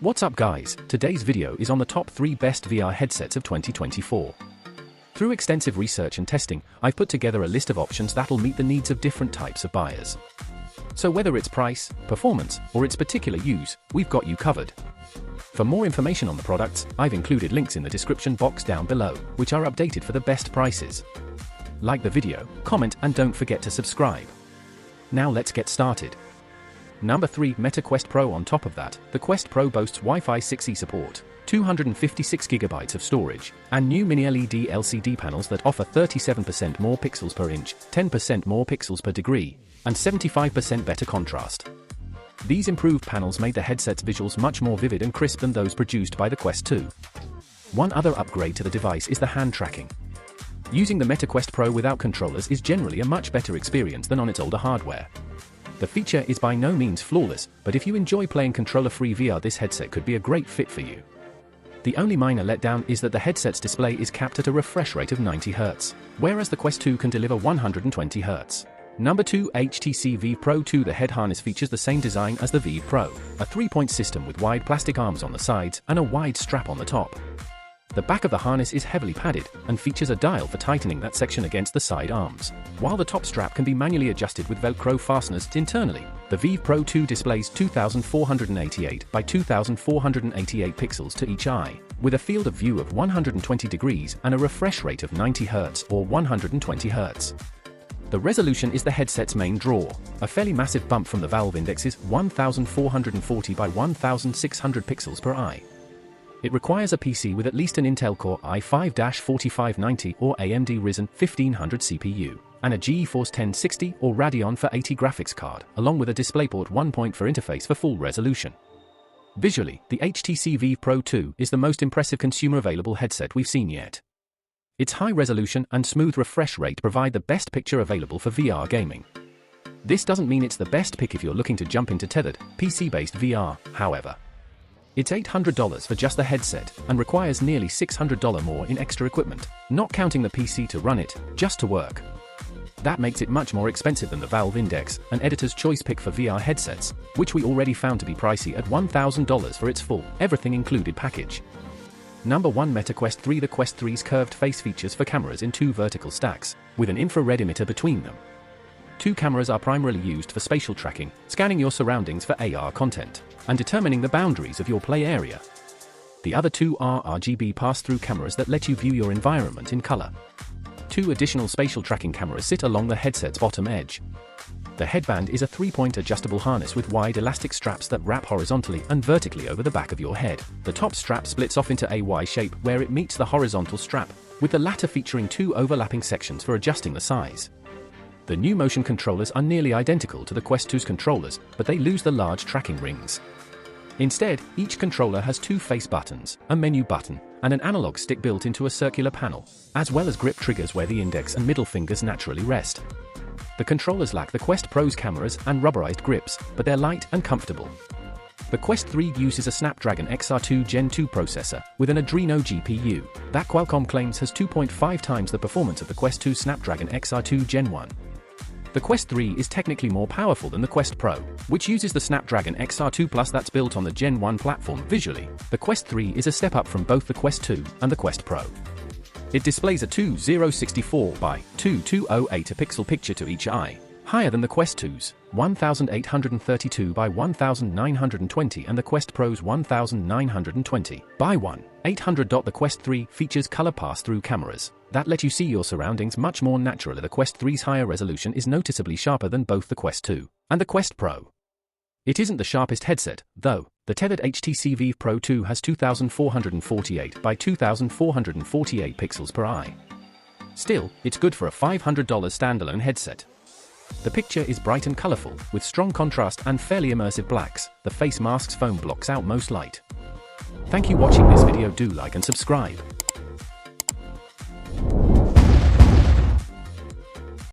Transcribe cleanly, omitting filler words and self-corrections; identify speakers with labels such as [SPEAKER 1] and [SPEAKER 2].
[SPEAKER 1] What's up guys, today's video is on the top 3 best VR headsets of 2024. Through extensive research and testing, I've put together a list of options that'll meet the needs of different types of buyers. So whether it's price, performance, or its particular use, we've got you covered. For more information on the products, I've included links in the description box down below, which are updated for the best prices. Like the video, comment, and don't forget to subscribe. Now let's get started. Number 3, Meta Quest Pro. On top of that, the Quest Pro boasts Wi-Fi 6E support, 256GB of storage, and new mini LED LCD panels that offer 37% more pixels per inch, 10% more pixels per degree, and 75% better contrast. These improved panels made the headset's visuals much more vivid and crisp than those produced by the Quest 2. One other upgrade to the device is the hand tracking. Using the Meta Quest Pro without controllers is generally a much better experience than on its older hardware. The feature is by no means flawless, but if you enjoy playing controller-free VR, this headset could be a great fit for you. The only minor letdown is that the headset's display is capped at a refresh rate of 90Hz, whereas the Quest 2 can deliver 120Hz. Number 2, HTC Vive Pro 2. The head harness features the same design as the Vive Pro, a 3-point system with wide plastic arms on the sides and a wide strap on the top. The back of the harness is heavily padded, and features a dial for tightening that section against the side arms, while the top strap can be manually adjusted with Velcro fasteners internally. The Vive Pro 2 displays 2488 by 2488 pixels to each eye, with a field of view of 120 degrees and a refresh rate of 90Hz or 120Hz. The resolution is the headset's main draw. A fairly massive bump from the Valve Index is 1440 by 1600 pixels per eye. It requires a PC with at least an Intel Core i5-4590 or AMD Ryzen 1500 CPU, and a GeForce 1060 or Radeon 480 graphics card, along with a DisplayPort 1.4 interface for full resolution. Visually, the HTC Vive Pro 2 is the most impressive consumer-available headset we've seen yet. Its high resolution and smooth refresh rate provide the best picture available for VR gaming. This doesn't mean it's the best pick if you're looking to jump into tethered, PC-based VR, however. It's $800 for just the headset, and requires nearly $600 more in extra equipment, not counting the PC to run it, just to work. That makes it much more expensive than the Valve Index, an editor's choice pick for VR headsets, which we already found to be pricey at $1,000 for its full, everything-included package. Number 1, Meta Quest 3. The Quest 3's curved face features for cameras in 2 vertical stacks, with an infrared emitter between them. 2 cameras are primarily used for spatial tracking, scanning your surroundings for AR content, and determining the boundaries of your play area. The other 2 are RGB pass-through cameras that let you view your environment in color. 2 additional spatial tracking cameras sit along the headset's bottom edge. The headband is a 3-point adjustable harness with wide elastic straps that wrap horizontally and vertically over the back of your head. The top strap splits off into a Y shape where it meets the horizontal strap, with the latter featuring 2 overlapping sections for adjusting the size. The new motion controllers are nearly identical to the Quest 2's controllers, but they lose the large tracking rings. Instead, each controller has 2 face buttons, a menu button, and an analog stick built into a circular panel, as well as grip triggers where the index and middle fingers naturally rest. The controllers lack the Quest Pro's cameras and rubberized grips, but they're light and comfortable. The Quest 3 uses a Snapdragon XR2 Gen 2 processor with an Adreno GPU that Qualcomm claims has 2.5 times the performance of the Quest 2 Snapdragon XR2 Gen 1. The Quest 3 is technically more powerful than the Quest Pro, which uses the Snapdragon XR2 Plus that's built on the Gen 1 platform. Visually, the Quest 3 is a step up from both the Quest 2 and the Quest Pro. It displays a 2064 by 2208 pixel picture to each eye, higher than the Quest 2's 1832 by 1920 and the Quest Pro's 1920 by 1800. The Quest 3 features color pass-through cameras that let you see your surroundings much more naturally. The Quest 3's higher resolution is noticeably sharper than both the Quest 2 and the Quest Pro. It isn't the sharpest headset, though. The tethered HTC Vive Pro 2 has 2448 by 2448 pixels per eye. Still, it's good for a $500 standalone headset. The picture is bright and colorful, with strong contrast and fairly immersive blacks. The face mask's foam blocks out most light. Thank you for watching this video. Do like and subscribe.